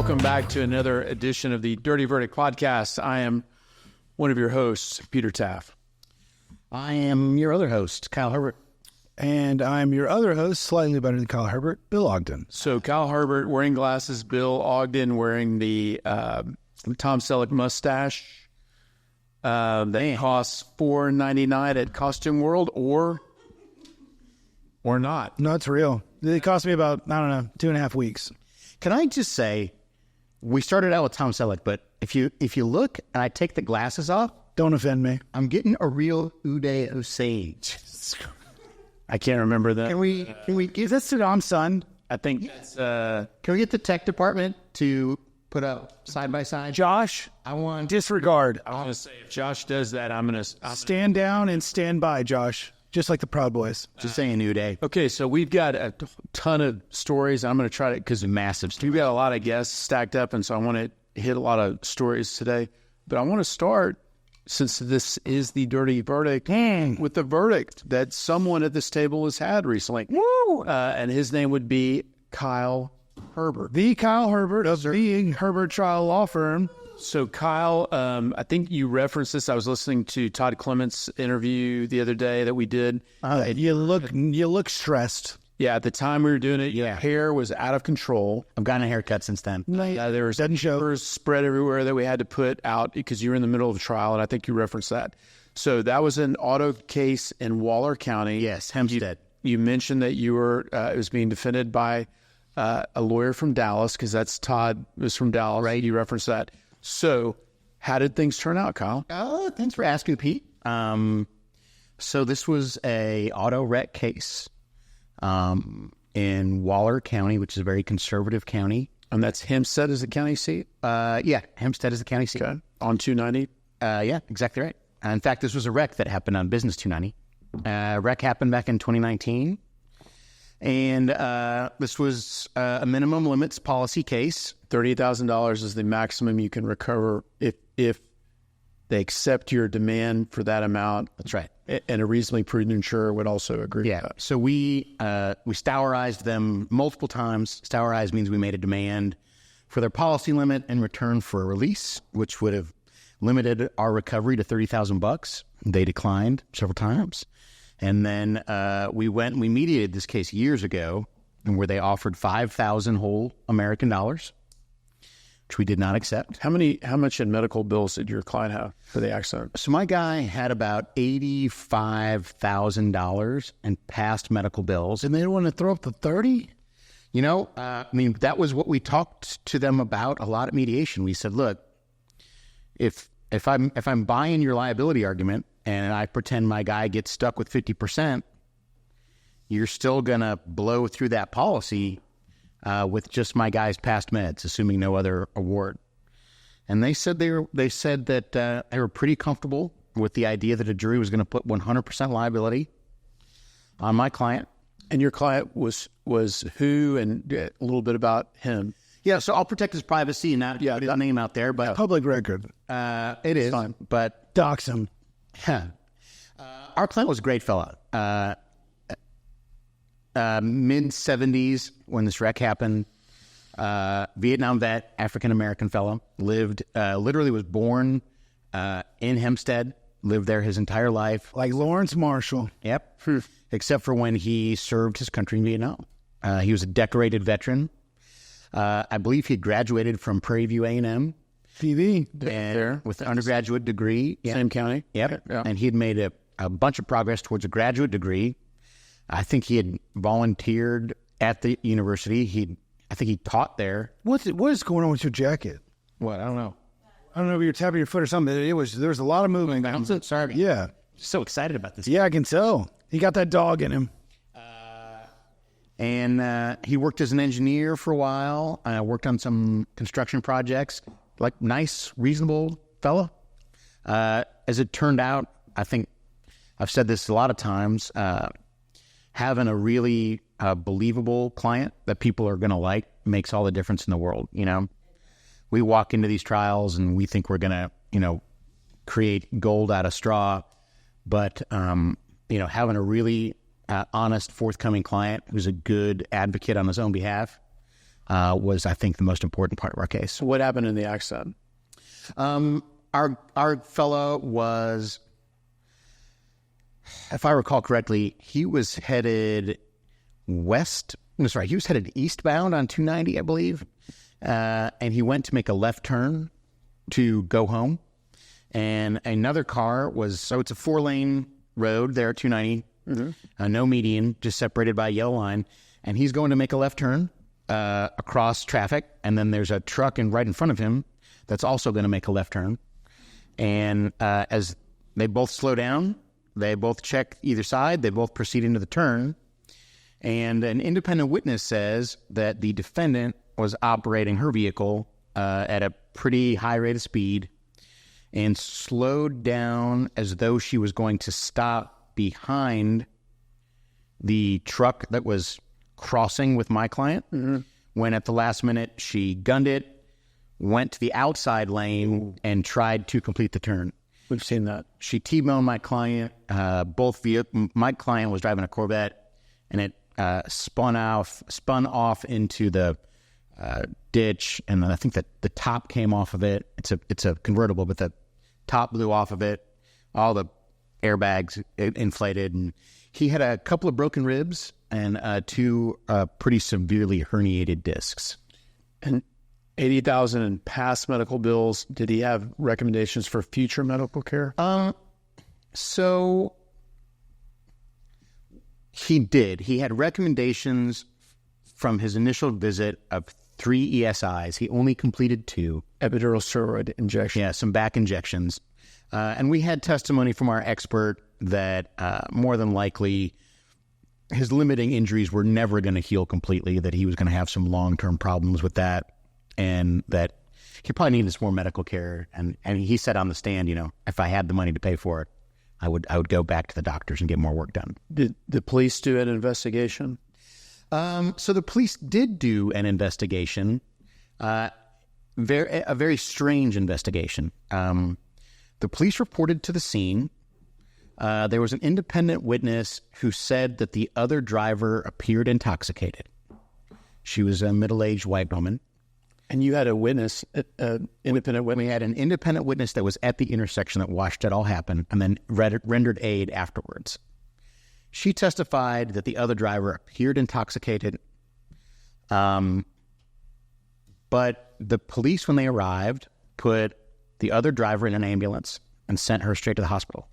Welcome back to another edition of the Dirty Verdict Podcast. I am one of your hosts, Peter Taaffe. I am your other host, Kyle Herbert. And I'm your other host, slightly better than Kyle Herbert, Bill Ogden. So Kyle Herbert wearing glasses, Bill Ogden wearing the Tom Selleck mustache that costs $4.99 at Costume World, or not. No, it's real. It cost me about, 2.5 weeks. Can I just say, we started out with Tom Selleck, but if you look and I take the glasses off, Don't offend me. I'm getting a real Uday Osage. I can't remember that. Can we Is that Saddam's son? I think that's... Can we get the tech department to put up side by side? Josh, I want disregard. I want to say, if Josh does that, I'm going to... Stand down and stand by, Josh. Just like the Proud Boys. just saying Uday. Okay, so we've got a ton of stories. I'm going to try to... because Massive. we've got a lot of guests stacked up, and so I want to hit a lot of stories today. But I want to start, since this is the Dirty Verdict, with the verdict that someone at this table has had recently. Woo! And his name would be Kyle Herbert. The Kyle Herbert of the Herbert Trial Law Firm. So Kyle, I think you referenced this. I was listening to Todd Clement's interview the other day that we did. You look stressed. Yeah, at the time we were doing it, your hair was out of control. I've gotten a haircut since then. There was Doesn't show. papers spread everywhere that we had to put out because you were in the middle of a trial, and I think you referenced that. So that was an auto case in Waller County. Yes, Hempstead. You mentioned that you were it was being defended by a lawyer from Dallas, because that's Todd was from Dallas. Right. You referenced that. So how did things turn out, Kyle? Thanks for asking, Pete. So this was a auto wreck case in Waller County, which is a very conservative county. And that's Hempstead as the county seat? Yeah, Hempstead is the county seat. Okay. On 290? Yeah, exactly right. In fact, this was a wreck that happened on Business 290. Wreck happened back in 2019. And this was a minimum limits policy case. $30,000 is the maximum you can recover if they accept your demand for that amount. That's right. And a reasonably prudent insurer would also agree with that. So we Stauerized them multiple times. Stauerized means we made a demand for their policy limit in return for a release, which would have limited our recovery to $30,000. They declined several times. And then we went and we mediated this case years ago, and where they offered 5,000 whole American dollars, which we did not accept. How much in medical bills did your client have for the accident? So my guy had about $85,000 in past medical bills. And they don't want to throw up the 30? You know, that was what we talked to them about a lot at mediation. We said, look, if I'm buying your liability argument and I pretend my guy gets stuck with 50%, you're still going to blow through that policy with just my guy's past meds, assuming no other award. And they said that they were pretty comfortable with the idea that a jury was going to put 100% liability on my client. And your client was who, and a little bit about him? Yeah, so I'll protect his privacy and not put his name out there, but Public record. it is. Fine. But Dox him. our client was a great fella. Mid-70s when this wreck happened. Vietnam vet, African-American fellow, literally was born in Hempstead, lived there his entire life. Like Lawrence Marshall. Yep. Except for when he served his country in Vietnam. He was a decorated veteran. I believe he graduated from Prairie View A&M. TV. There. With an undergraduate degree. Same county? Yep. Yeah. And he had made a bunch of progress towards a graduate degree. I think he had volunteered at the university. I think he taught there. What is going on with your jacket? What? I don't know. I don't know if you're tapping your foot or something. There was a lot of movement. I'm so sorry. Yeah. So excited about this. Yeah, I can tell. He got that dog in him. And he worked as an engineer for a while. Worked on some construction projects. Like, nice, reasonable fella. As it turned out, I think I've said this a lot of times, having a really believable client that people are going to like makes all the difference in the world, you know? We walk into these trials and we think we're going to, create gold out of straw. But, having a really honest, forthcoming client who's a good advocate on his own behalf was, I think, the most important part of our case. What happened in the accident? Our fellow was, if I recall correctly, he was headed west. No, sorry, he was headed eastbound on 290, I believe. And he went to make a left turn to go home. And another car was, so it's a 4-lane road there at 290, no median, just separated by a yellow line. And he's going to make a left turn across traffic. And then there's a truck right in front of him that's also going to make a left turn. And as they both slow down, they both check either side, they both proceed into the turn. And an independent witness says that the defendant was operating her vehicle at a pretty high rate of speed and slowed down as though she was going to stop behind the truck that was crossing with my client. When at the last minute she gunned it, went to the outside lane, and tried to complete the turn. We've seen that. She T-boned my client. My client was driving a Corvette, and it spun off into the ditch, and I think that the top came off of it. It's a convertible, but the top blew off of it. All the airbags inflated, and he had a couple of broken ribs and 2 pretty severely herniated discs. And $80,000 in past medical bills. Did he have recommendations for future medical care? So he did. He had recommendations from his initial visit of 3 ESIs. He only completed 2. Epidural steroid injection. Yeah, some back injections. And we had testimony from our expert that more than likely his limiting injuries were never going to heal completely, that he was going to have some long-term problems with that, and that he probably needed some more medical care. And he said on the stand, if I had the money to pay for it, I would go back to the doctors and get more work done. Did the police do an investigation? So the police did do an investigation, a very strange investigation. The police reported to the scene. There was an independent witness who said that the other driver appeared intoxicated. She was a middle-aged white woman. And you had a witness, independent witness? We had an independent witness that was at the intersection that watched it all happen and then rendered aid afterwards. She testified that the other driver appeared intoxicated. But the police, when they arrived, put the other driver in an ambulance and sent her straight to the hospital.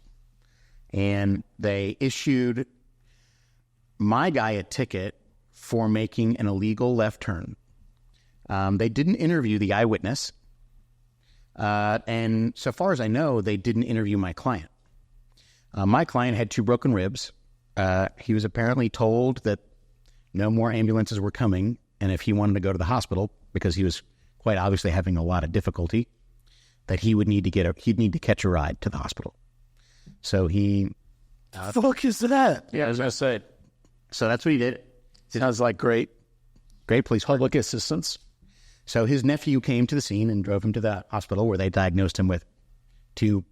And they issued my guy a ticket for making an illegal left turn. They didn't interview the eyewitness. And so far as I know, they didn't interview my client. My client had 2 broken ribs. He was apparently told that no more ambulances were coming, and if he wanted to go to the hospital, because he was quite obviously having a lot of difficulty, that he would need to he'd need to catch a ride to the hospital. So he... fuck is that? Yeah, I was going to say. So that's what he did. Sounds like great police public assistance. So his nephew came to the scene and drove him to the hospital, where they diagnosed him with 2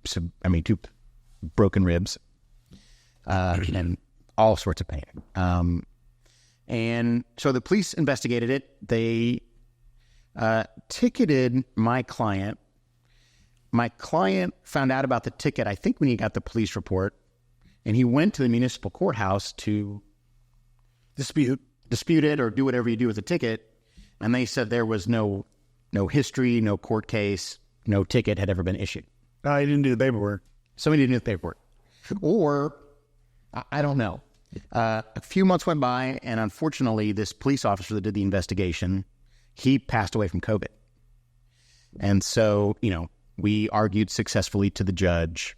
broken ribs and all sorts of pain. And so the police investigated it. They ticketed my client. My client found out about the ticket, I think, when he got the police report, and he went to the municipal courthouse to dispute it or do whatever you do with the ticket. And they said there was no history, no court case, no ticket had ever been issued. He didn't do the paperwork. Somebody didn't do the paperwork. Or, I don't know. A few months went by, and unfortunately, this police officer that did the investigation, he passed away from COVID. And so, we argued successfully to the judge.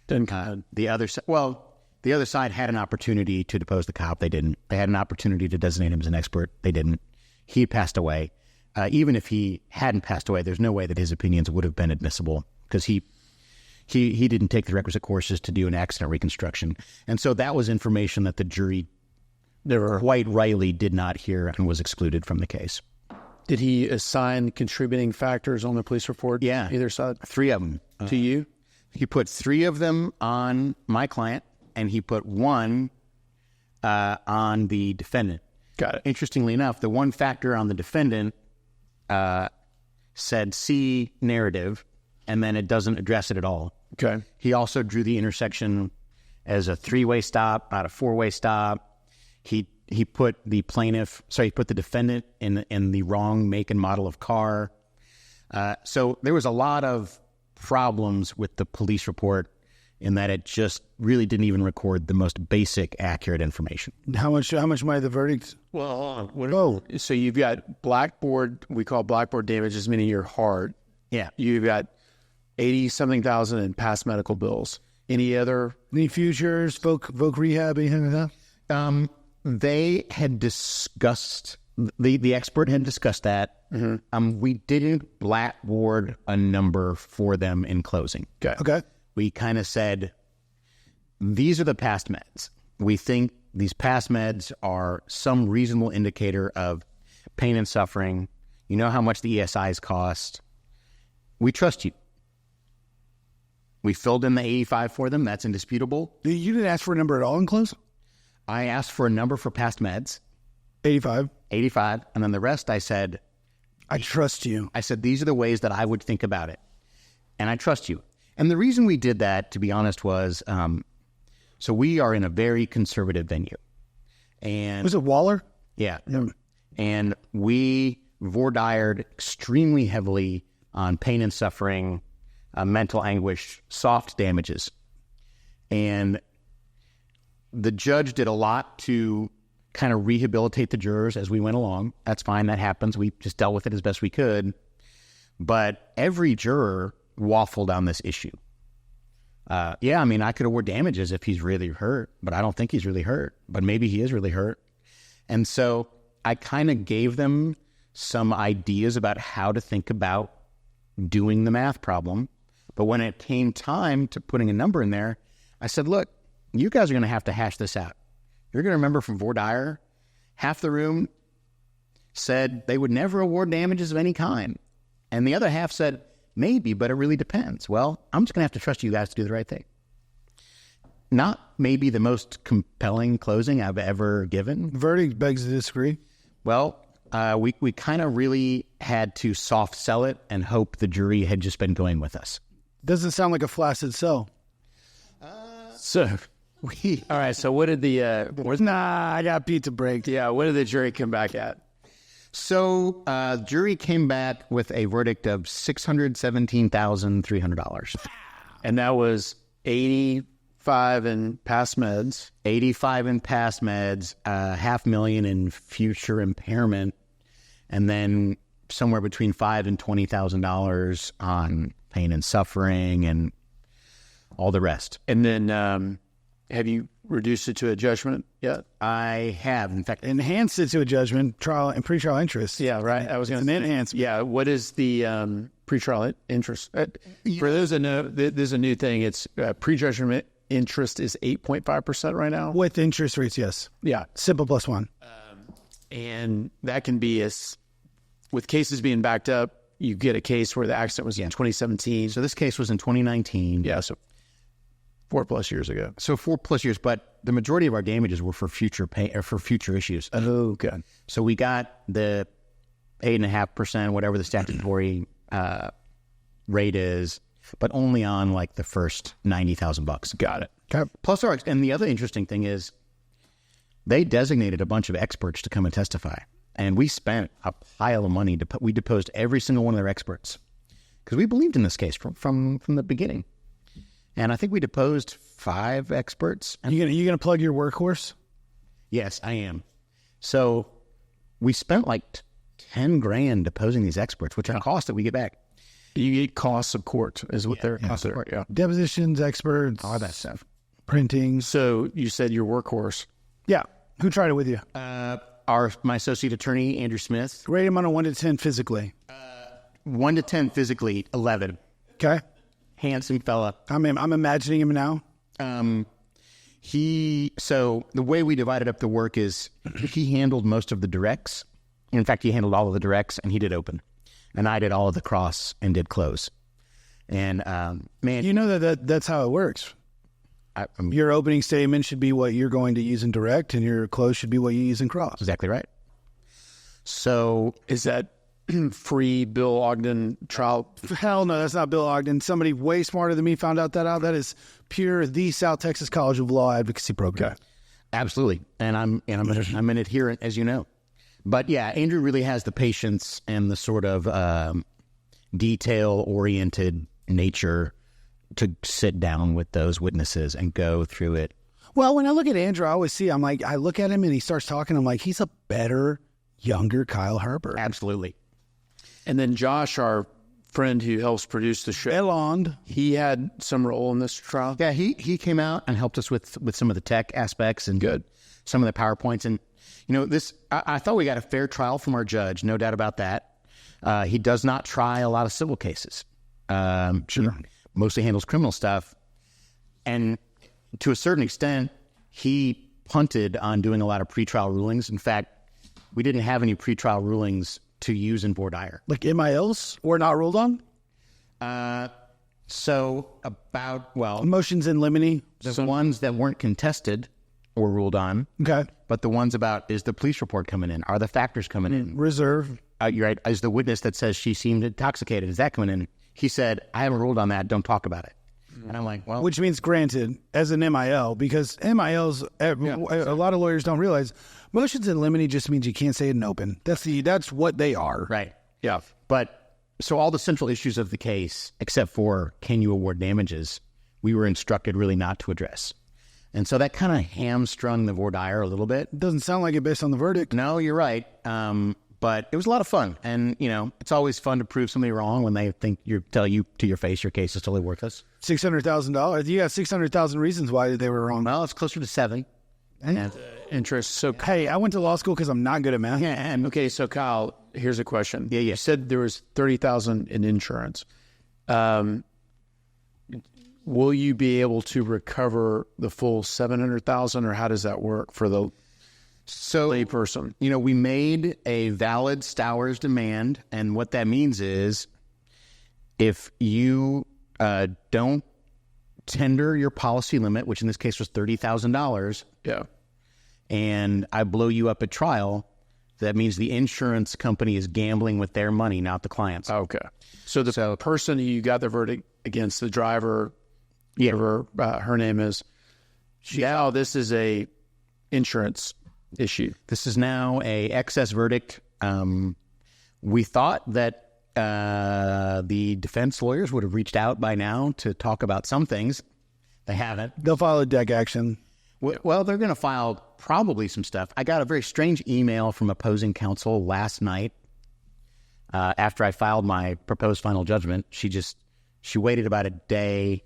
The other side had an opportunity to depose the cop. They didn't. They had an opportunity to designate him as an expert. They didn't. He passed away. Even if he hadn't passed away, there's no way that his opinions would have been admissible, because he didn't take the requisite courses to do an accident reconstruction. And so that was information that the jury quite rightly did not hear and was excluded from the case. Did he assign contributing factors on the police report? Yeah. Either side? 3 of them. To you? He put 3 of them on my client, and he put 1 on the defendant. Got it. Interestingly enough, the one factor on the defendant said C, narrative, and then it doesn't address it at all. Okay. He also drew the intersection as a 3-way stop, not a 4-way stop. He put the defendant in the wrong make and model of car. So there was a lot of problems with the police report in that it just really didn't even record the most basic, accurate information. How much money the verdict? Well, hold on. So you've got blackboard, we call blackboard damages, meaning your heart. Yeah. You've got 80-something thousand in past medical bills. Any futures, voc rehab, anything like that? They had discussed, the expert had discussed that. Mm-hmm. We didn't blackboard a number for them in closing. Okay. We kind of said, these are the past meds. We think these past meds are some reasonable indicator of pain and suffering. You know how much the ESIs cost. We trust you. We filled in the 85 for them. That's indisputable. You didn't ask for a number at all in close? I asked for a number for past meds. 85. And then the rest I said, I trust you. I said, these are the ways that I would think about it. And I trust you. And the reason we did that, to be honest, was so we are in a very conservative venue. And was it Waller? Yeah. And we voir-dired extremely heavily on pain and suffering, mental anguish, soft damages. And the judge did a lot to kind of rehabilitate the jurors as we went along. That's fine. That happens. We just dealt with it as best we could. But every juror waffled on this issue. I could award damages if he's really hurt, but I don't think he's really hurt. But maybe he is really hurt. And so I kind of gave them some ideas about how to think about doing the math problem. But when it came time to putting a number in there, I said, look, you guys are going to have to hash this out. You're going to remember from voir dire, half the room said they would never award damages of any kind. And the other half said, maybe, but it really depends. Well, I'm just going to have to trust you guys to do the right thing. Not maybe the most compelling closing I've ever given. Verdict begs to disagree. Well, we kind of really had to soft sell it and hope the jury had just been going with us. Doesn't sound like a flaccid sell. All right. So what did the I got beat to break. Yeah. What did the jury come back at? So jury came back with a verdict of $617,300. And that was 85 in past meds. 85 in past meds, $500,000 in future impairment, and then somewhere between $5,000 and $20,000 on pain and suffering and all the rest. And then have you reduced it to a judgment yet? I have, in fact, enhanced it to a judgment, trial and pretrial interest. Yeah, right. I was going to enhance. Yeah. What is the pretrial interest? For those that know, there's a new thing. It's prejudgment interest is 8.5% right now. With interest rates, yes. Yeah. Simple plus one. And that can be with cases being backed up. You get a case where the accident was in 2017. So this case was in 2019. Yeah. So 4+ years ago. So 4+ years, but the majority of our damages were for future pay or for future issues. Oh, good. So we got the 8.5%, whatever the statutory rate is, but only on like the first $90,000. Got it. Okay. Plus and the other interesting thing is they designated a bunch of experts to come and testify, and we spent a pile of money we deposed every single one of their experts because we believed in this case from the beginning. And I think we deposed 5 experts. You gonna plug your workhorse? Yes, I am. So we spent like $10,000 deposing these experts, which are costs that we get back. You get costs of court is what they're costs of court. Yeah. Depositions, experts, all that stuff. Printing. So you said your workhorse. Yeah. Who tried it with you? My associate attorney, Andrew Smith. Rate him on a 1 to 10 physically. 1 to 10 physically, 11. Okay. Handsome fella. I'm imagining him now. So the way we divided up the work is he handled most of the directs. In fact, he handled all of the directs and he did open. And I did all of the cross and did close. And man, you know that's how it works. Your opening statement should be what you're going to use in direct, and your close should be what you use in cross. Exactly right. So Is that free Bill Ogden trial? Hell no, that's not Bill Ogden. Somebody way smarter than me found out. That is pure the South Texas College of Law advocacy program. Okay. absolutely, and I'm an adherent, as you know. But yeah, Andrew really has the patience and the sort of detail-oriented nature to sit down with those witnesses and go through it. Well, when I look at Andrew, I always see, I look at him and he starts talking. I'm like, he's a better, younger Kyle Herbert. Absolutely. And then Josh, our friend who helps produce the show, Elond. he had some role in this trial. Yeah, he came out and helped us with some of the tech aspects and Good. some of the PowerPoints. And, I thought we got a fair trial from our judge, no doubt about that. He does not try a lot of civil cases. Sure. Mostly handles criminal stuff. And to a certain extent, he punted on doing a lot of pretrial rulings. In fact, we didn't have any pretrial rulings to use in voir dire. Like MILs were not ruled on? Motions in limine? The ones that weren't contested were ruled on. Okay. But the ones about, is the police report coming in? Are the factors coming in? Reserve. You're right. Is the witness that says she seemed intoxicated, is that coming in? He said, I haven't ruled on that. Don't talk about it. And I'm like, well. Which means granted as an MIL, because MILs, a lot of lawyers don't realize, motions in limine just means you can't say it in open. That's what they are. Right. Yeah. But so all the central issues of the case, except for can you award damages, we were instructed really not to address. And so that kind of hamstrung the voir dire a little bit. Doesn't sound like it based on the verdict. No, you're right. But it was a lot of fun. And, it's always fun to prove somebody wrong when they think tell you to your face your case is totally worthless. $600,000. You got 600,000 reasons why they were wrong. Well, it's closer to 7. And Interest. So, Hey, I went to law school because I'm not good at math. yeah, and okay, so Kyle, here's a question. Yeah. You said there was $30,000 in insurance. Will you be able to recover the full $700,000, or how does that work for the layperson? we made a valid Stowers demand, and what that means is if you don't tender your policy limit, which in this case was $30,000, Yeah. and I blow you up at trial, that means the insurance company is gambling with their money, not the client's. Okay. So the person who you got the verdict against, the driver, whatever her name is, now this is a insurance issue. This is now a excess verdict. We thought that the defense lawyers would have reached out by now to talk about some things. They haven't. They'll file a deck action. Well, they're going to file probably some stuff. I got a very strange email from opposing counsel last night after I filed my proposed final judgment. She waited about a day,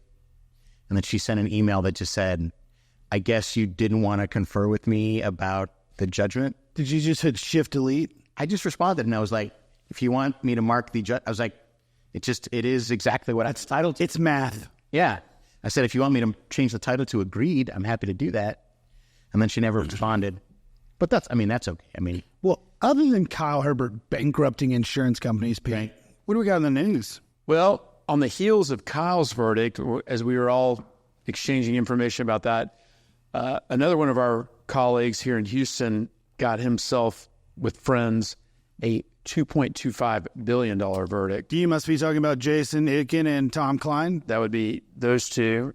and then she sent an email that just said, I guess you didn't want to confer with me about the judgment. Did you just hit shift delete? I just responded, and I was like, if you want me to mark the I was like, it is exactly what it's titled to. It's math. Yeah. I said, if you want me to change the title to agreed, I'm happy to do that. And then she never responded. But that's okay. Well, other than Kyle Herbert bankrupting insurance companies, Pete, Right. What do we got in the news? Well, on the heels of Kyle's verdict, as we were all exchanging information about that, another one of our colleagues here in Houston got himself, with friends, a $2.25 billion verdict. You must be talking about Jason Itkin and Tom Klein. That would be those two.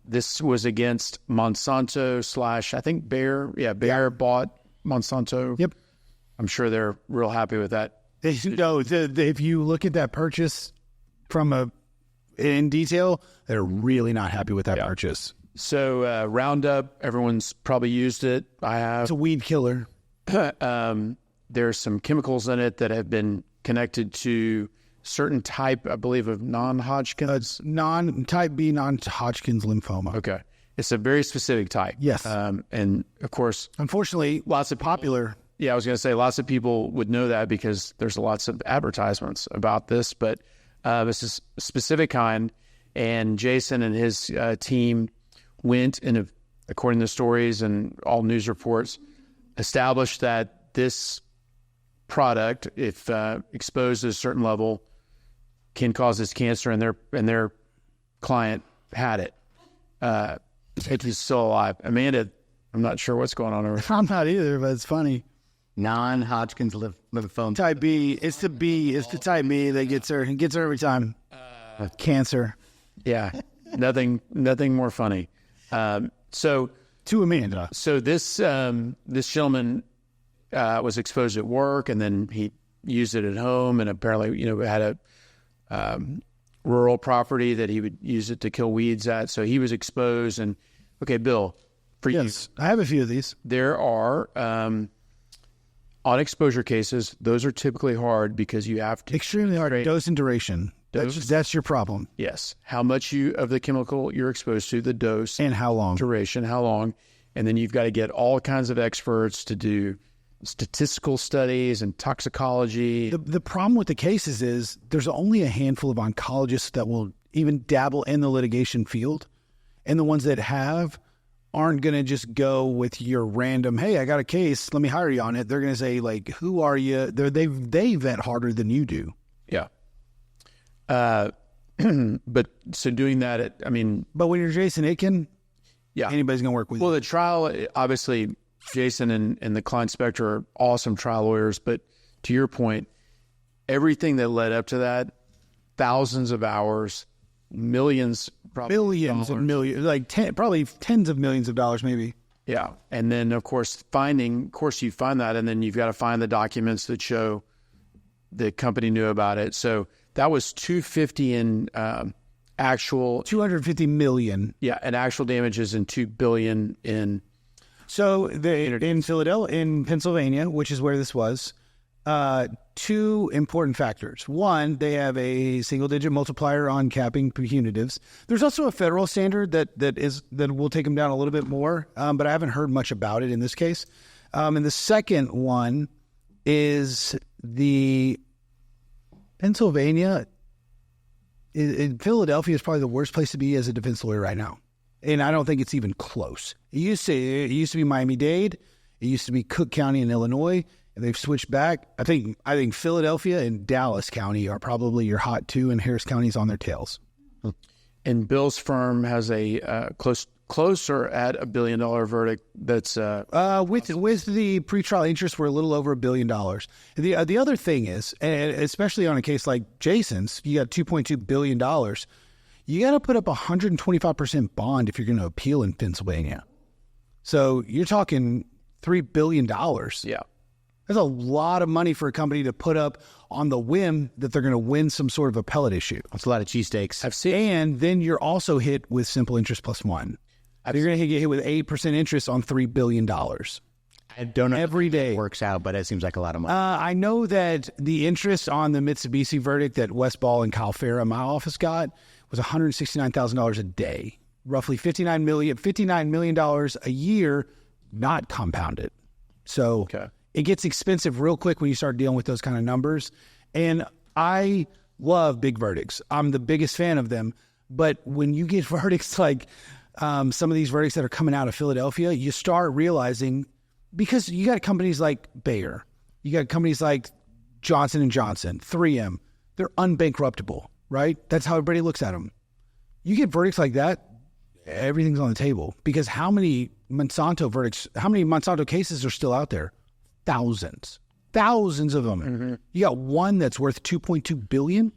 This was against Monsanto / I think Bayer. Yeah, Bayer bought Monsanto. Yep. I'm sure they're real happy with that. No, if you look at that purchase in detail, they're really not happy with that purchase. So Roundup, everyone's probably used it. I have. It's a weed killer. There's some chemicals in it that have been connected to certain type, I believe, of non-Hodgkin's. Type B non-Hodgkin's lymphoma. Okay. It's a very specific type. Yes. And, of course, unfortunately, lots of popular. Yeah, I was going to say lots of people would know that because there's lots of advertisements about this, but this is a specific kind. And Jason and his team went and, according to stories and all news reports, established that this product, if exposed at a certain level, can cause this cancer, and their client had it. if he's still alive. Amanda, I'm not sure what's going on over there. I'm not either, but it's funny. Non-Hodgkin's lymphoma. Type B. It's the B. It's the type B that gets her. It gets her every time. Cancer. Yeah, nothing more funny. So To Amanda. So this gentleman was exposed at work, and then he used it at home, and apparently, had a rural property that he would use it to kill weeds at. So he was exposed. And okay, Bill, for Yes, I have a few of these. there are on exposure cases. Those are typically hard because you have to Extremely hard. Dose and duration. That's your problem. yes, how much of the chemical you're exposed to, the dose, And how long? duration, how long, and then you've got to get all kinds of experts to do statistical studies and toxicology. The problem with the cases is there's only a handful of oncologists that will even dabble in the litigation field. And the ones that have aren't going to just go with your random, hey, I got a case, let me hire you on it. They're going to say, like, who are you? They vet harder than you do. Yeah. But so doing that, But when you're Jason Aiken, yeah, anybody's going to work with well, you. the trial, obviously, Jason and the Klein Spector are awesome trial lawyers. But to your point, everything that led up to that, thousands of hours, millions, probably Millions and millions, like probably tens of millions of dollars, maybe. Yeah. And then, of course, you find that, and then you've got to find the documents that show the company knew about it. So that was $250 in actual, 250 million. yeah, and actual damages, and $2 billion in. So in Philadelphia, in Pennsylvania, which is where this was, two important factors. One, they have a single-digit multiplier on capping punitives. There's also a federal standard that will take them down a little bit more, but I haven't heard much about it in this case. And the second one is the Pennsylvania. In Philadelphia is probably the worst place to be as a defense lawyer right now. And I don't think it's even close. It used to be Miami-Dade. It used to be Cook County in Illinois, and they've switched back. I think Philadelphia and Dallas County are probably your hot two, and Harris County's on their tails. And Bill's firm has a closer at $1 billion verdict. That's With the pretrial interest, we're a little over $1 billion. The other thing is, and especially on a case like Jason's, you got $2.2 billion. You got to put up 125% bond if you're going to appeal in Pennsylvania. So you're talking $3 billion. yeah. That's a lot of money for a company to put up on the whim that they're going to win some sort of appellate issue. That's a lot of cheesesteaks. I've seen. And then you're also hit with simple interest plus one. You're going to get hit with 8% interest on $3 billion. I don't know every day. It works out, but it seems like a lot of money. I know that the interest on the Mitsubishi verdict that Wes Ball and Kyle Farah, my office, got was $169,000 a day, roughly $59 million a year, not compounded. So Okay. It gets expensive real quick when you start dealing with those kind of numbers. And I love big verdicts. I'm the biggest fan of them. But when you get verdicts like some of these verdicts that are coming out of Philadelphia, you start realizing, because you got companies like Bayer, you got companies like Johnson & Johnson, 3M, they're unbankruptable, right? That's how everybody looks at them. You get verdicts like that, everything's on the table. Because how many Monsanto cases are still out there? Thousands of them. Mm-hmm. You got one that's worth $2.2 billion.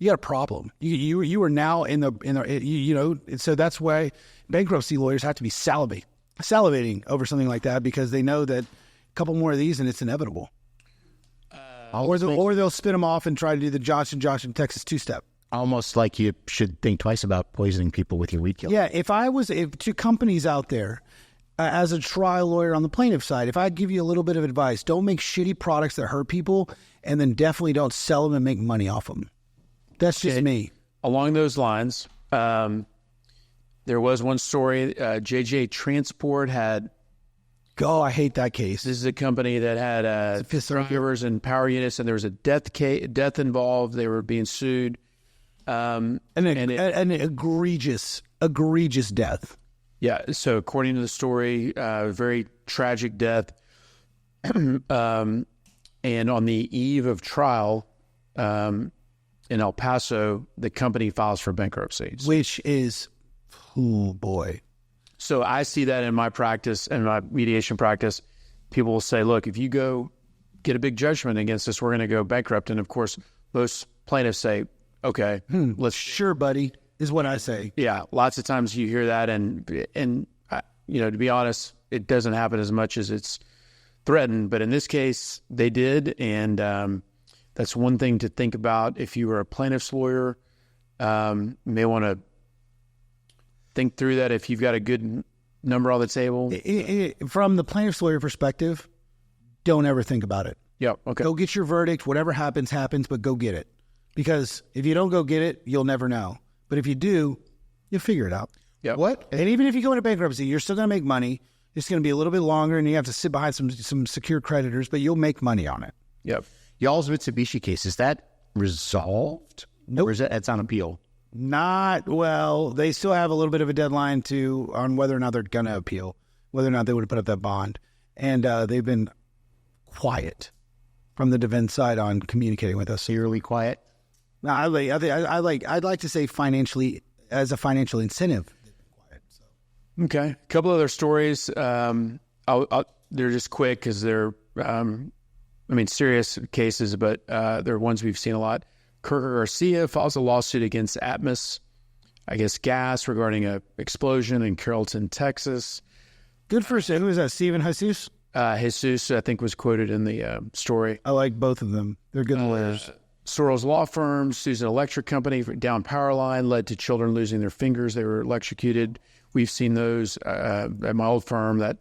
You got a problem. You are now in the so that's why bankruptcy lawyers have to be salivating over something like that, because they know that a couple more of these and it's inevitable. Or they'll spin them off and try to do the Johnson Johnson Texas two-step. Almost like you should think twice about poisoning people with your weed killer. Yeah, if to companies out there, as a trial lawyer on the plaintiff side, if I'd give you a little bit of advice, don't make shitty products that hurt people, and then definitely don't sell them and make money off them. That's just me. Along those lines, there was one story. JJ Transport had. Oh, I hate that case. This is a company that had drivers and power units, and there was a death involved. They were being sued. An egregious death. Yeah. So according to the story, very tragic death. And on the eve of trial, in El Paso, the company files for bankruptcy. Which is Oh, boy. So I see that in my practice and my mediation practice. People will say, look, if you go get a big judgment against us, we're going to go bankrupt. And of course, most plaintiffs say, okay, let's. Sure, buddy, is what I say. Yeah. Lots of times you hear that. And to be honest, it doesn't happen as much as it's threatened. But in this case, they did. And that's one thing to think about. If you were a plaintiff's lawyer, you may want to think through that if you've got a good number on the table. From the plaintiff's lawyer perspective, don't ever think about it. Yeah, okay. Go get your verdict. Whatever happens, but go get it. Because if you don't go get it, you'll never know. But if you do, you'll figure it out. Yeah. What? And even if you go into bankruptcy, you're still going to make money. It's going to be a little bit longer, and you have to sit behind some secure creditors, but you'll make money on it. Yep. Y'all's Mitsubishi case, is that resolved? Nope. Or is it's on appeal? Not well. They still have a little bit of a deadline on whether or not they're going to appeal, whether or not they would have put up that bond, and they've been quiet from the defense side on communicating with us. Eerily quiet. No, I'd like to say financially, as a financial incentive. They've been quiet. So. Okay. A couple other stories. They're just quick because they're, serious cases, but they're ones we've seen a lot. Kirker Garcia files a lawsuit against Atmos, gas regarding a explosion in Carrollton, Texas. Good for who is that? Steven Jesus? Jesus, I think, was quoted in the story. I like both of them. They're good lawyers. Sorrell's law firm sues an electric company for down power line, led to children losing their fingers. They were electrocuted. We've seen those at my old firm that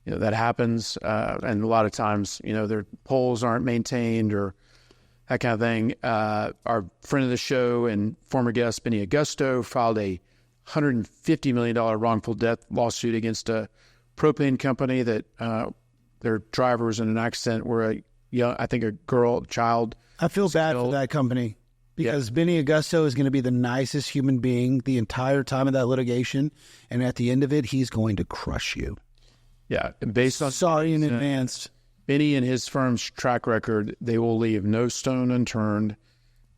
happens. And a lot of times, their poles aren't maintained or that kind of thing. Our friend of the show and former guest, Benny Augusto, filed a $150 million wrongful death lawsuit against a propane company that their driver was in an accident where a child. I feel bad for that company because Benny Augusto is going to be the nicest human being the entire time of that litigation. And at the end of it, he's going to crush you. Yeah. And based on sorry in advance. Benny and his firm's track record, they will leave no stone unturned,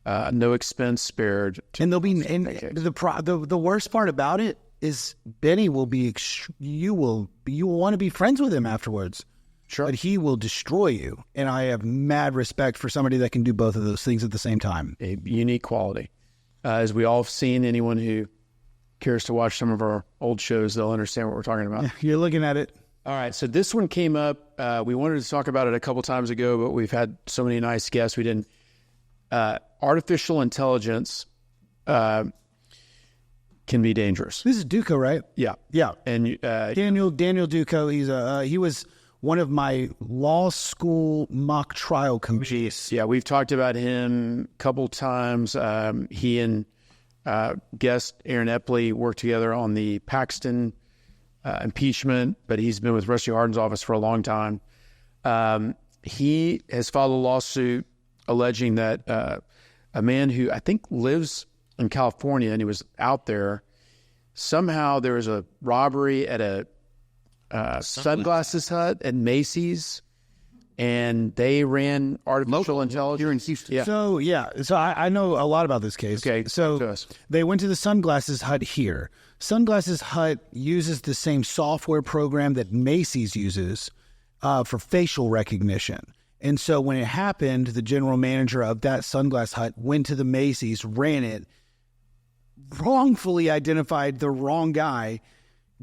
no expense spared. And they'll be, and the worst part about it is Benny will be, you will want to be friends with him afterwards. Sure. But he will destroy you. And I have mad respect for somebody that can do both of those things at the same time. A unique quality. As we all have seen, anyone who cares to watch some of our old shows, they'll understand what we're talking about. Yeah, you're looking at it. All right, so this one came up. We wanted to talk about it a couple times ago, but we've had so many nice guests. We didn't. Artificial intelligence can be dangerous. This is Duco, right? Yeah. Yeah. And Daniel Duco, he was one of my law school mock trial coaches. Yeah, we've talked about him a couple times. He and guest Aaron Epley worked together on the Paxton impeachment, but he's been with Rusty Hardin's office for a long time. He has filed a lawsuit alleging that a man who I think lives in California, and he was out there, somehow there was a robbery at a sunglasses hut at Macy's, and they ran artificial intelligence. Here in Houston. Yeah. So I know a lot about this case. Okay, so they went to the Sunglasses Hut here. Sunglasses Hut uses the same software program that Macy's uses for facial recognition. And so when it happened, the general manager of that Sunglass Hut went to the Macy's, ran it, wrongfully identified the wrong guy,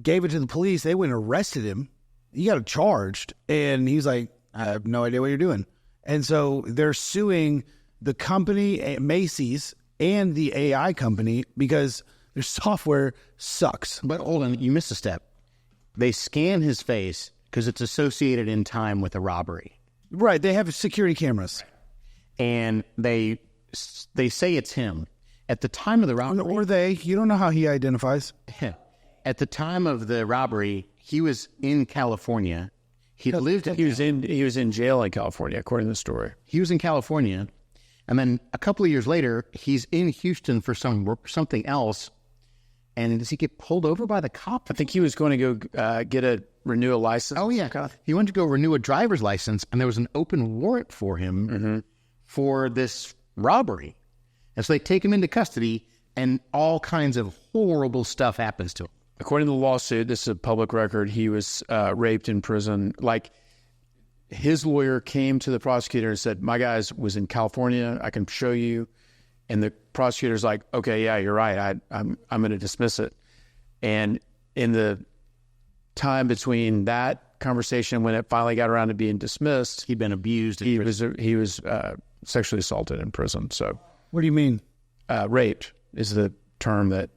gave it to the police. They went and arrested him. He got charged. And he's like, I have no idea what you're doing. And so they're suing the company, Macy's, and the AI company because their software sucks. But hold on, you missed a step. They scan his face because it's associated in time with a robbery. Right. They have security cameras. And they say it's him. At the time of the robbery... You don't know how he identifies. At the time of the robbery, he was in California. He was in jail in California, according to the story. He was in California, and then a couple of years later, he's in Houston for something else. And does he get pulled over by the cop? I think he was going to go renew a license. Oh yeah, he went to go renew a driver's license, and there was an open warrant for him for this robbery. And so they take him into custody, and all kinds of horrible stuff happens to him. According to the lawsuit, this is a public record, he was raped in prison. Like, his lawyer came to the prosecutor and said, my guy was in California. I can show you. And the prosecutor's like, okay, yeah, you're right. I'm going to dismiss it. And in the time between that conversation, when it finally got around to being dismissed, He'd been abused. he was sexually assaulted in prison. So What do you mean? raped is the term that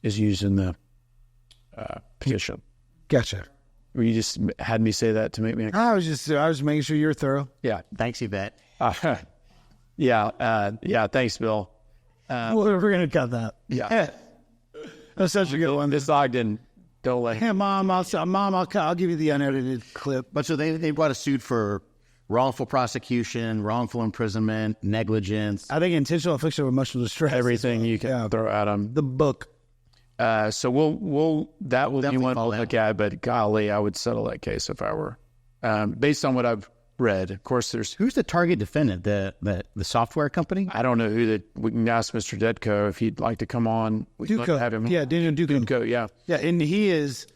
is used in the petition. Gotcha. You just had me say that to make me. I was making sure you're thorough. Yeah. Thanks, Yvette. Yeah. Thanks, Bill. We're going to cut that. Yeah. That's such a good one. This Ogden, don't let Hey, Mom, I'll give you the unedited clip. But so they brought a suit for wrongful prosecution, wrongful imprisonment, negligence. I think intentional infliction of emotional distress. everything you can throw at them. The book. So we'll that will be Definitely one to follow look at. But golly, I would settle that case if I were, based on what I've read. Of course, Who's the target defendant? The software company? I don't know we can ask Mr. Detko if he'd like to come on. We'd love to have him. Yeah, Daniel Duco. Detko, yeah. Yeah, and he is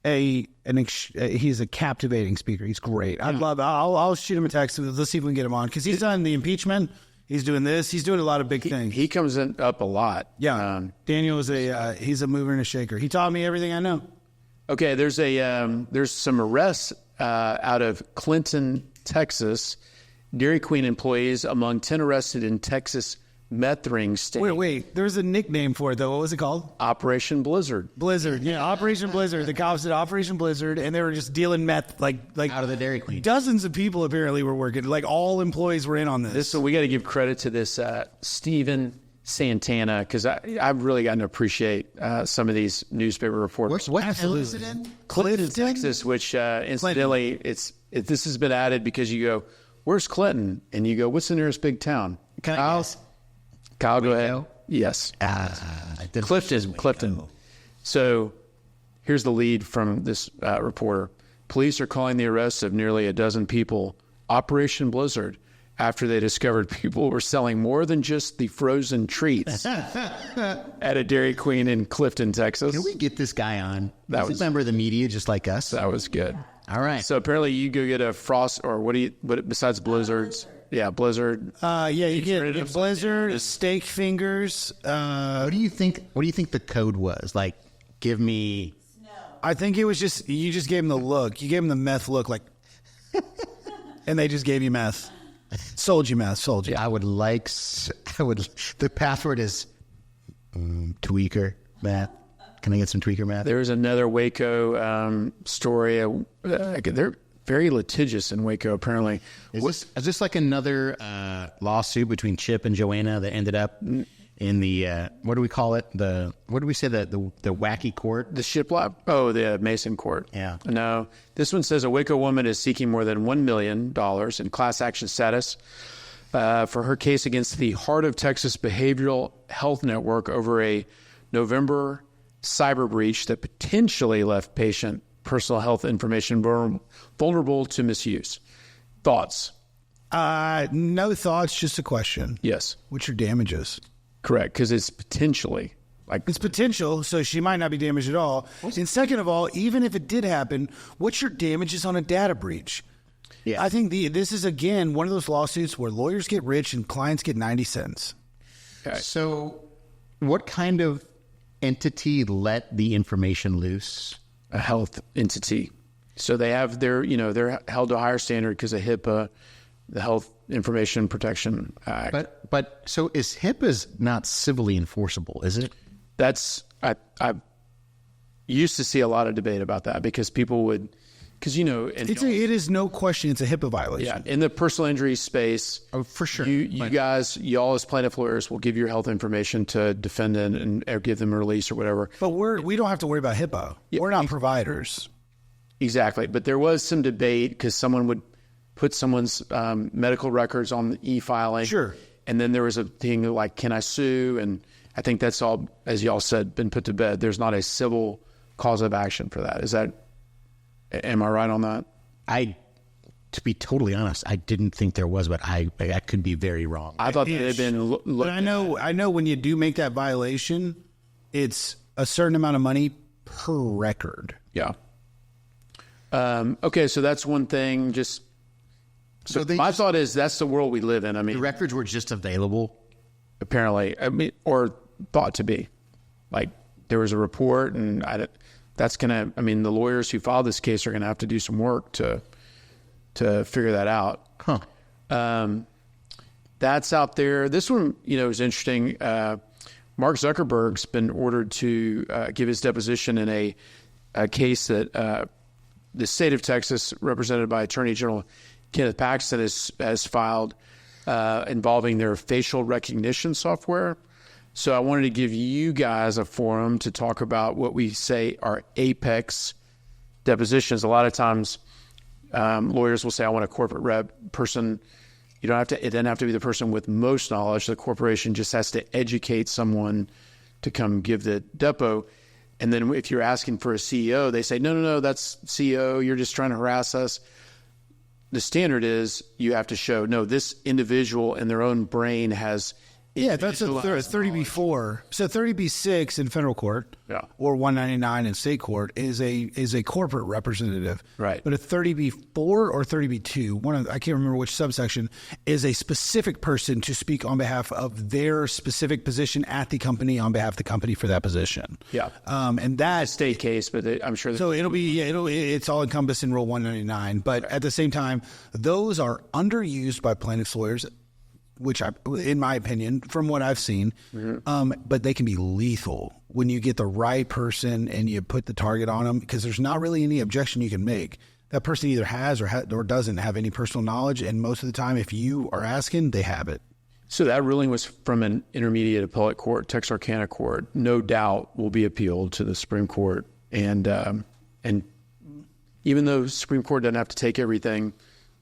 he's a captivating speaker. He's great. I'll shoot him a text. Let's see if we can get him on, because he's done the impeachment. He's doing this. He's doing a lot of big things. He comes up a lot. Yeah, Daniel is he's a mover and a shaker. He taught me everything I know. Okay, there's some arrests out of Clinton, Texas. Dairy Queen employees among 10 arrested in Texas meth ring sting. Wait. There's a nickname for it, though. What was it called? Operation Blizzard. Blizzard. Yeah, Operation Blizzard. The cops did Operation Blizzard, and they were just dealing meth like Out of the Dairy Queen. Dozens of people apparently were working. Like, all employees were in on this. So we got to give credit to this Stephen Santana, because I've really gotten to appreciate some of these newspaper reports. What town is it in? Clinton, Texas, which incidentally, this has been added because you go, where's Clinton? And you go, what's the nearest big town? Kyle, go ahead. Yes. Clifton. So here's the lead from this reporter. Police are calling the arrest of nearly a dozen people Operation Blizzard after they discovered people were selling more than just the frozen treats at a Dairy Queen in Clifton, Texas. Can we get this guy on? That He's a member of the media just like us. That was good. All right. So apparently you go get a Frost, or what besides Blizzards? Yeah, Blizzard. You get a Blizzard, steak fingers. What do you think the code was? Like, give me... I think it was just, you just gave him the look. You gave him the meth look, like, and they just gave you meth. Sold you meth, sold you. The password is tweaker math. Can I get some tweaker math? There's another Waco story. They're very litigious in Waco, apparently. Is this like another lawsuit between Chip and Joanna that ended up in the what do we call it? What do we say, the wacky court? The shiplap? Oh, the Mason court. Yeah. No, this one says a Waco woman is seeking more than $1 million in class action status for her case against the Heart of Texas Behavioral Health Network over a November cyber breach that potentially left patient personal health information vulnerable to misuse. Thoughts? No thoughts, just a question. Yes. What's your damages? Correct, because it's potentially. It's potential, so she might not be damaged at all. And second of all, even if it did happen, what's your damages on a data breach? Yeah. I think this is, again, one of those lawsuits where lawyers get rich and clients get 90 cents. Okay. So what kind of entity let the information loose? A health entity. So they have they're held to a higher standard because of HIPAA, the Health Information Protection Act. But so is HIPAA's not civilly enforceable, is it? That's I used to see a lot of debate about that because people would, because it is no question it's a HIPAA violation. Yeah, in the personal injury space, for sure. Y'all as plaintiff lawyers will give your health information to defendant and give them a release or whatever. But we don't have to worry about HIPAA. Yeah, we're not providers. Exactly. But there was some debate because someone would put someone's medical records on the e-filing. Sure. And then there was a thing like, can I sue? And I think that's all, as y'all said, been put to bed. There's not a civil cause of action for that. Am I right on that? To be totally honest, I didn't think there was, but I could be very wrong. I thought that it had been. But I know when you do make that violation, it's a certain amount of money per record. Yeah. Okay, so that's one thing. My thought is that's the world we live in. I mean, the records were just available. Apparently, or thought to be. Like there was a report, and the lawyers who filed this case are gonna have to do some work to figure that out. Huh. That's out there. This one, is interesting. Mark Zuckerberg's been ordered to give his deposition in a case that the state of Texas, represented by Attorney General Kenneth Paxton, has filed involving their facial recognition software. So I wanted to give you guys a forum to talk about what we say are apex depositions. A lot of times lawyers will say, I want a corporate rep person. It doesn't have to be the person with most knowledge. The corporation just has to educate someone to come give the depo. And then if you're asking for a CEO, they say, no, that's CEO. You're just trying to harass us. The standard is you have to show, no, this individual in their own brain has. Yeah, that's a 30B4. So 30B6 in federal court, or 199 in state court is a corporate representative. Right. But a 30B4 or 30B2, I can't remember which subsection, is a specific person to speak on behalf of their specific position at the company on behalf of the company for that position. Yeah. And that state case, but I'm sure. So it's all encompassed in Rule 199. But at the same time, those are underused by plaintiffs' lawyers, which in my opinion, from what I've seen, but they can be lethal when you get the right person and you put the target on them, because there's not really any objection you can make. That person either has or doesn't have any personal knowledge, and most of the time, if you are asking, they have it. So that ruling was from an intermediate appellate court, Texarkana court. No doubt will be appealed to the Supreme Court, and even though the Supreme Court doesn't have to take everything.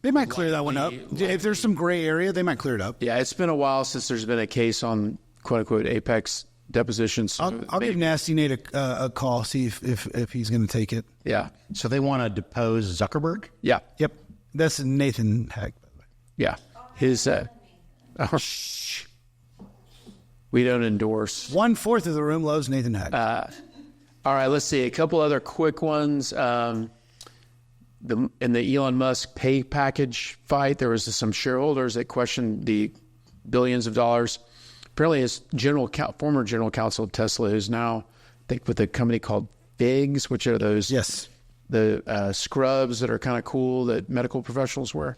They might clear that one up. If there's some gray area, they might clear it up. Yeah, it's been a while since there's been a case on quote-unquote apex depositions. I'll give Nasty Nate a call, see if he's going to take it. Yeah. So they want to depose Zuckerberg? Yeah. Yep. That's Nathan Heck, by the way. Yeah. His we don't endorse. 1/4 of the room loves Nathan Heck. All right, let's see. A couple other quick ones. In the Elon Musk pay package fight, there was some shareholders that questioned the billions of dollars. Apparently, his former general counsel of Tesla, who's now, I think, with a company called Figs, which are those the scrubs that are kind of cool that medical professionals wear.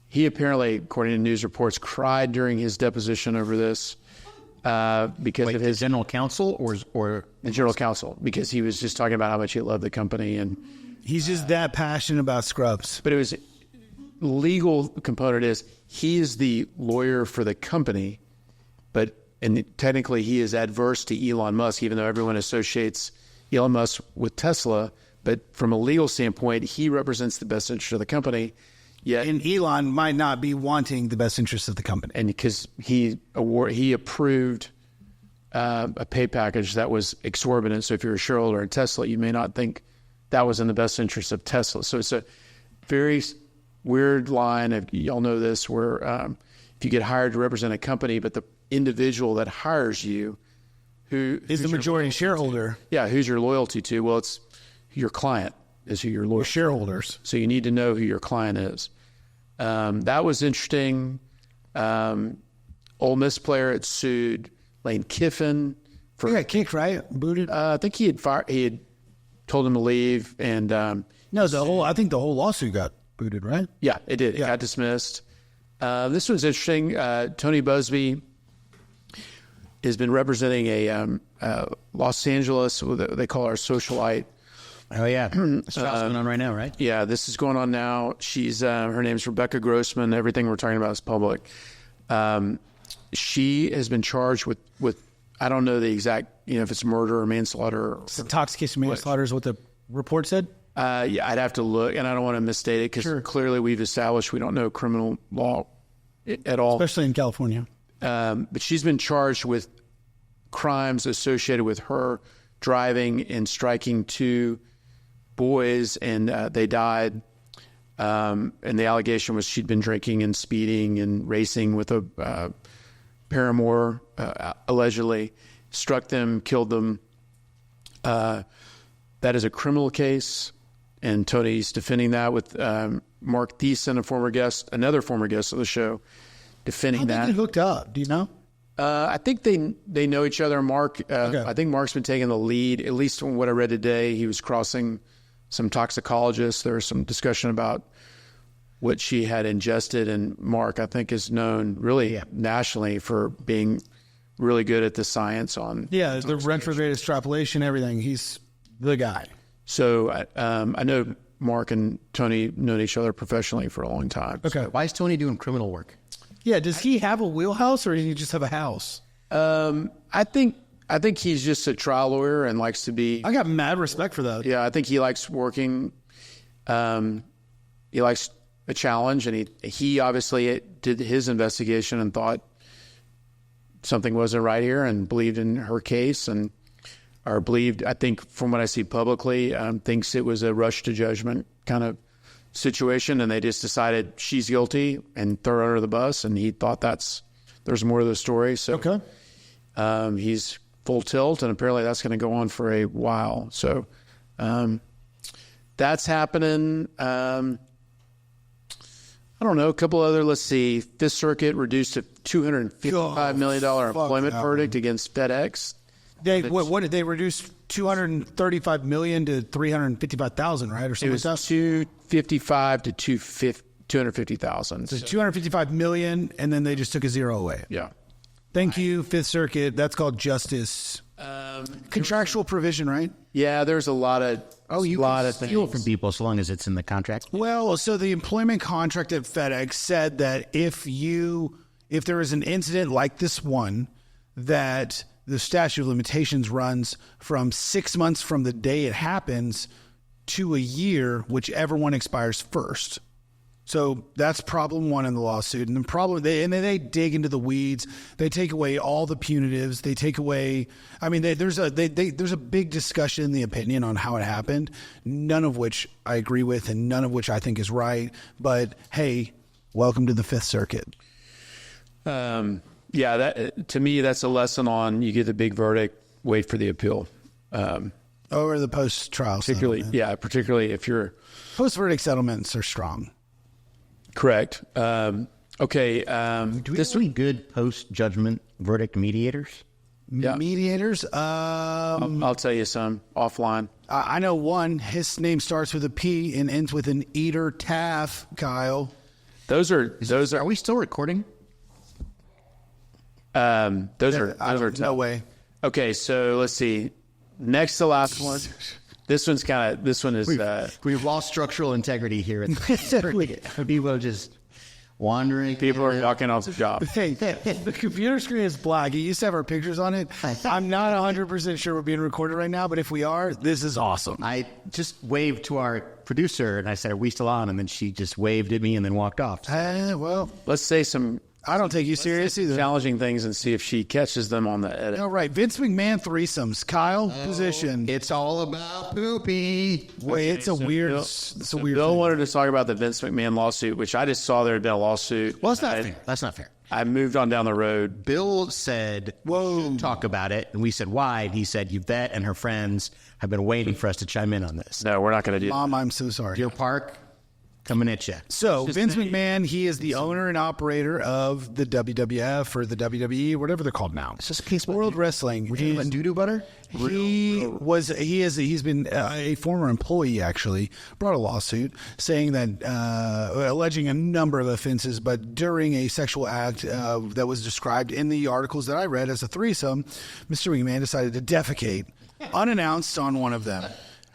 He apparently, according to news reports, cried during his deposition over this because of his general counsel or the general counsel, because he was just talking about how much he loved the company and. He's just that passionate about scrubs. But it was legal component is he is the lawyer for the company, and technically he is adverse to Elon Musk, even though everyone associates Elon Musk with Tesla. But from a legal standpoint, he represents the best interest of the company. Yet, and Elon might not be wanting the best interest of the company. And because he approved a pay package that was exorbitant. So if you're a shareholder in Tesla, you may not think that was in the best interest of Tesla. So it's a very weird line. Y'all know this, where if you get hired to represent a company, but the individual that hires you, who is the majority shareholder. Yeah, who's your loyalty to? Well, it's your client is who your loyalty. Shareholders. So you need to know who your client is. That was interesting. Ole Miss player had sued Lane Kiffin for. He got kicked, right? Booted. I think he had fired. He had told him to leave, and I think the whole lawsuit got booted, right? Yeah, it did. It got dismissed. This was interesting. Tony Busby has been representing a Los Angeles, what they call our socialite. Oh yeah, this trial's going on right now, right? Yeah, this is going on now. She's her name's Rebecca Grossman. Everything we're talking about is public. She has been charged with I don't know the exact, if it's murder or manslaughter. It's intoxication manslaughter is what the report said? Yeah, I'd have to look, and I don't want to misstate it because clearly we've established we don't know criminal law at all. Especially in California. But she's been charged with crimes associated with her driving and striking two boys, and they died. And the allegation was she'd been drinking and speeding and racing with a paramour, allegedly struck them, killed them. That is a criminal case, and Tony's defending that with Mark Thiessen, another former guest of the show, defending that. How they hooked up? Do you know? I think they know each other. Mark, I think Mark's been taking the lead, at least from what I read today. He was crossing some toxicologists. There was some discussion about what she had ingested, and Mark, I think, is known really nationally for being really good at the science on the retrograde extrapolation, everything. He's the guy. So I know Mark and Tony known each other professionally for a long time. Okay. Why is Tony doing criminal work? Yeah, does he have a wheelhouse or does he just have a house? I think he's just a trial lawyer and likes to be. I got mad respect for that. Yeah, I think he likes working. He likes a challenge, and he obviously did his investigation and thought something wasn't right here, and believed in her case, or believed, I think, from what I see publicly, thinks it was a rush to judgment kind of situation, and they just decided she's guilty and throw her under the bus, and he thought there's more to the story. So he's full tilt, and apparently that's going to go on for a while. So that's happening. I don't know, a couple other, let's see, Fifth Circuit reduced a $255 million employment verdict against FedEx. What did they reduce? $235 million to $355,000, right, or something like that? $255 to $250,000. So $255 million, and then they just took a zero away. Yeah. Thank you, Fifth Circuit. That's called justice. Contractual provision, right? Yeah, there's a lot of steal things from people as long as it's in the contract. Well, so the employment contract at FedEx said that if there is an incident like this one, that the statute of limitations runs from 6 months from the day it happens to a year, whichever one expires first. So that's problem one in the lawsuit. And they dig into the weeds. They take away all the punitives. They take away, there's a big discussion in the opinion on how it happened, none of which I agree with and none of which I think is right. But hey, welcome to the Fifth Circuit. Yeah, that to me, that's a lesson on you get the big verdict, wait for the appeal. Or the post-trial settlement. Particularly if you're... Post-verdict settlements are strong. Correct. Okay. Do we have any good post-judgment verdict mediators? Yeah. Mediators? I'll tell you some offline. I know one. His name starts with a P and ends with an Eater Taaffe, Kyle. Those are. Are we still recording? Those are no way. Okay, so let's see. Next to last one. This one is. We've lost structural integrity here. People are just wandering. People are walking off the job. Hey, the computer screen is black. It used to have our pictures on it. I'm not 100% sure we're being recorded right now, but if we are, this is awesome. I just waved to our producer and I said, "Are we still on?" And then she just waved at me and then walked off. Well, let's say some. I don't take you serious either. Challenging things and see if she catches them on the edit. All right, Vince McMahon threesomes. Kyle, position. It's all about poopy. Wait, it's a weird Bill wanted to talk about the Vince McMahon lawsuit, which I just saw there had been a lawsuit. Well, that's not fair. I moved on down the road. Bill said, "Whoa, talk about it," and we said, "Why?" And he said, "Yvette and her friends have been waiting for us to chime in on this." No, we're not going to do that. Mom, I'm so sorry. Deer Park. Coming at you. So Vince McMahon, he is the owner and operator of the WWF or the WWE, whatever they're called now. It's just a case World Wrestling. We're talking about doo-doo butter? He's been a former employee, actually, brought a lawsuit saying that, alleging a number of offenses, but during a sexual act that was described in the articles that I read as a threesome, Mr. McMahon decided to defecate unannounced on one of them.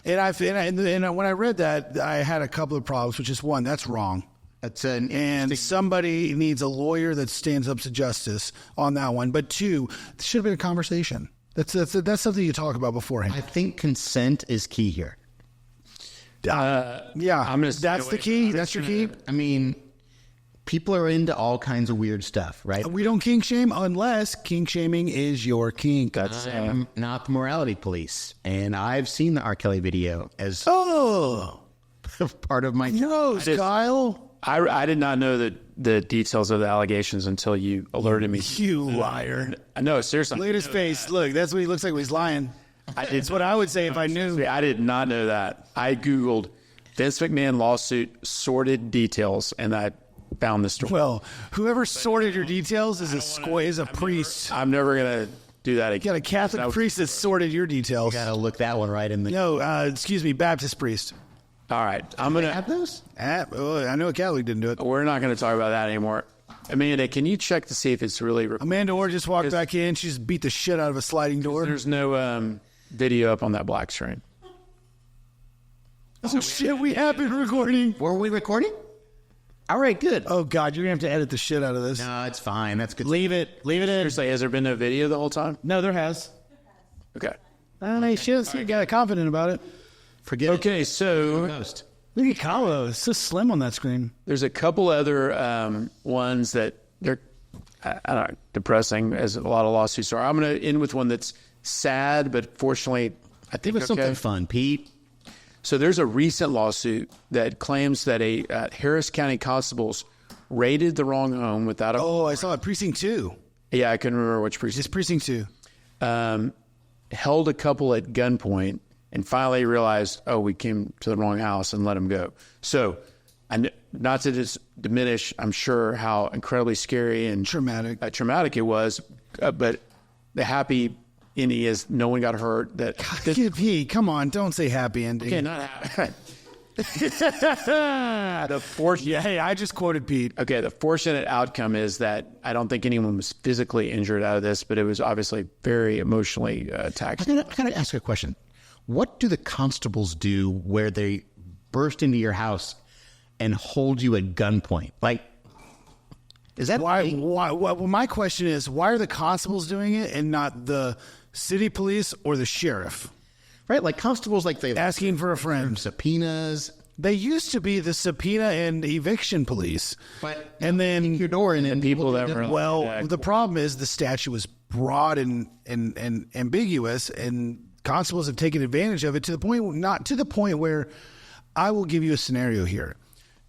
And when I read that, I had a couple of problems, which is one, that's wrong. And somebody needs a lawyer that stands up to justice on that one. But two, there should have been a conversation. That's something you talk about beforehand. I think consent is key here. Yeah, that's the key. That's your key. I mean, people are into all kinds of weird stuff, right? We don't kink shame unless kink shaming is your kink. That's not the morality police. And I've seen the R. Kelly video as part of my nose, Kyle. I did not know the details of the allegations until you alerted me. You liar. No, seriously. Look at his face. Look, that's what he looks like when he's lying. It's what I would say if I knew. I did not know that. I Googled Vince McMahon lawsuit sordid details, and I found this story. Well, whoever sorted your details is a priest. I'm never going to do that You again. got a Catholic priest that sorted your details. Got to look that one right in the. No, excuse me, Baptist priest. All right. I'm going to Have those? I know a Catholic didn't do it. We're not going to talk about that anymore. Amanda, can you check to see if it's really Amanda Orr just walked back in. She just beat the shit out of a sliding door. There's no video up on that black screen. Oh, shit, we have been recording. Were we recording? All right, good. Oh, God, you're going to have to edit the shit out of this. No, it's fine. That's good. Leave it in. Seriously, has there been no video the whole time? No, there has. Okay. She got confident about it. Forget it. Okay, so Ghost. Look at Kalo. It's so slim on that screen. there's a couple other ones that they're I don't know, depressing, as a lot of lawsuits are. I'm going to end with one that's sad, but fortunately, I think Give us okay. something fun, Pete. So there's a recent lawsuit that claims that a Harris County constables raided the wrong home without a... Oh, I saw it. Precinct 2. Yeah, I couldn't remember which precinct. It's Precinct 2. Held a couple at gunpoint and finally realized, oh, we came to the wrong house, and let them go. So, not to diminish, I'm sure, how incredibly scary and traumatic it was, but the happy ending is no one got hurt. Pete, come on, don't say happy ending. Okay, not happy. Hey, I just quoted Pete. Okay, the fortunate outcome is that I don't think anyone was physically injured out of this, but it was obviously very emotionally taxing. I gotta ask a question. What do the constables do where they burst into your house and hold you at gunpoint? Like, is that why? Well, my question is, why are the constables doing it and not the city police or the sheriff? right? Like constables, like they Asking for a friend. subpoenas. They used to be the subpoena and eviction police. But And then your door and People that were Well, the problem is the statute was broad and ambiguous, and constables have taken advantage of it to the point, not to the point where I will give you a scenario here.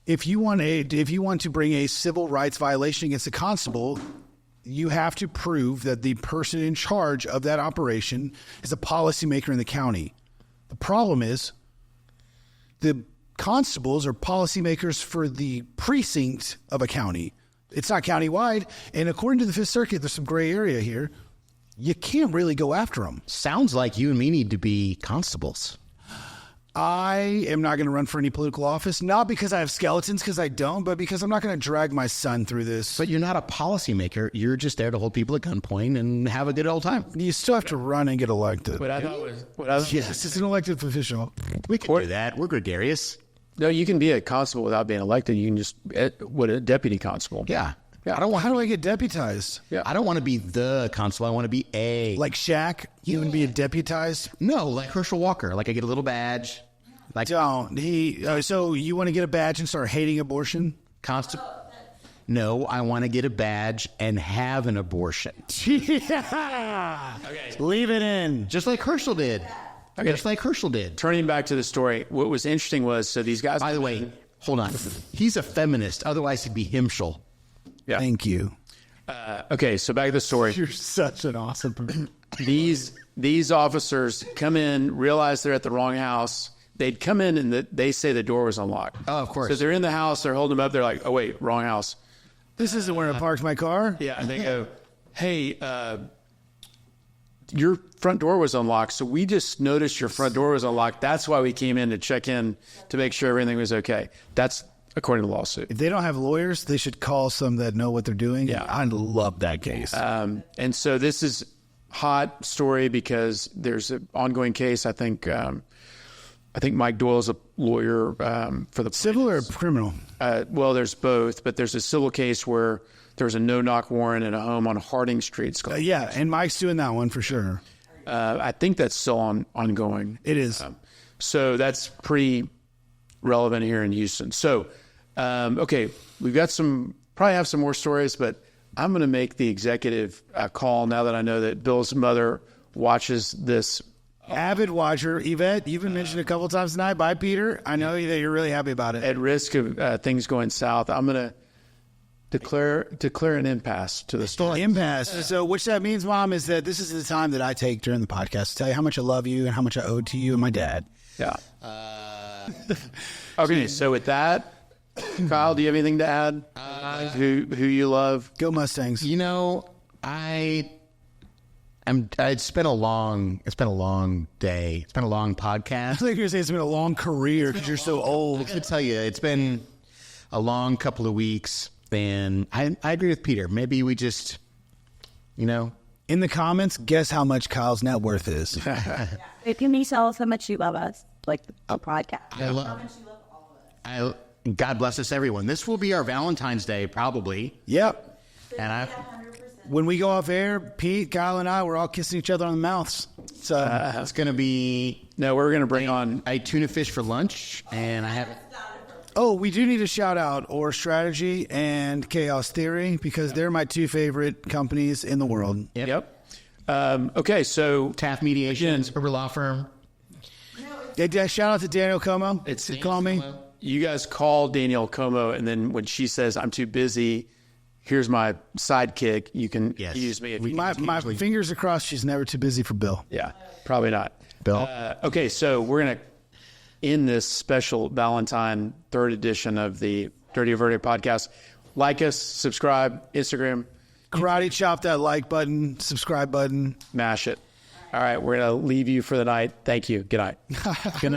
If you want to bring a civil rights violation against a constable, you have to prove that the person in charge of that operation is a policymaker in the county. The problem is the constables are policymakers for the precinct of a county. It's not countywide. And according to the Fifth Circuit, there's some gray area here. You can't really go after them. sounds like you and me need to be constables. I am not going to run for any political office, not because I have skeletons, because I don't, but because I'm not going to drag my son through this. But you're not a policymaker. You're just there to hold people at gunpoint and have a good old time. You still have to run and get elected. What I thought was Yes, it's an elected official. We can do that. We're gregarious. no, you can be a constable without being elected. You can just a deputy constable. Yeah. I don't. How do I get deputized? Yeah. I don't want to be the constable. I want to be a. Like Shaq, you would be a deputized. No, like Herschel Walker. Like I get a little badge. Like Don't so you want to get a badge and start hating abortion? constable. No, I want to get a badge and have an abortion. Yeah. Okay. Leave it in. Just like Herschel did. Okay. Just like Herschel did. Turning back to the story, what was interesting was, so these guys... By the way, hold on. He's a feminist. Otherwise, he'd be Himschel. Yeah. Thank you. Okay, so back to the story. You're such an awesome person. These officers come in, realize they're at the wrong house. They'd come in and they say the door was unlocked. Oh, of course. So they're in the house, they're holding them up, they're like, oh, wait, wrong house. This isn't where I parked my car. Yeah, and they go, hey, your front door was unlocked, so we just noticed your front door was unlocked. That's why we came in to check in to make sure everything was okay. That's according to the lawsuit. If they don't have lawyers, they should call some that know what they're doing. Yeah. I love that case. And so this is hot story because there's an ongoing case. I think Mike Doyle's a lawyer for the Civil or criminal? well, there's both, but there's a civil case where there was a no-knock warrant in a home on Harding Street. Yeah, and Mike's doing that one for sure. I think that's still ongoing. It is. So that's pretty relevant here in Houston. So, okay, we've got probably have some more stories, but I'm going to make the executive call now that I know that Bill's mother watches this. Avid watcher. Yvette, you've been mentioned a couple times tonight. Bye, Peter. I know that you're really happy about it. At risk of things going south, I'm going to Declare an impasse to the story. Impasse. So what that means, Mom, is that this is the time that I take during the podcast to tell you how much I love you and how much I owe to you and my dad. Yeah. Okay, so with that, Kyle, do you have anything to add? Who you love? Go Mustangs. You know, it's been a long day. It's been a long podcast. I think you're going to say it's been a long career because you're so old. I got to tell you, it's been a long couple of weeks, and I agree with Peter. Maybe we just, in the comments, guess how much Kyle's net worth is. If you need to tell us how much you love us, like a podcast. how much you love all of us. God bless us, everyone. This will be our Valentine's Day, probably. Yep. And When we go off air, Pete, Kyle, and I, we're all kissing each other on the mouths. So it's going to be. No, we're going to bring on. I ate tuna fish for lunch, and I haven't. Oh, we do need to shout out Or Strategy and Chaos Theory because they're my two favorite companies in the world. Yep. Okay, so Taaffe Mediations, Herbert Law Firm. Shout out to Daniel Como. Call me. you guys call Danielle Como, and then when she says, I'm too busy, here's my sidekick. You can use me. If you My fingers are crossed she's never too busy for Bill. Yeah, probably not. Bill. Okay, so we're going to end this special Valentine 3rd edition of the Dirty Verdict podcast. Like us, subscribe, Instagram. Karate chop that like button, subscribe button. Mash it. All right, we're going to leave you for the night. Thank you. Good night. Good night.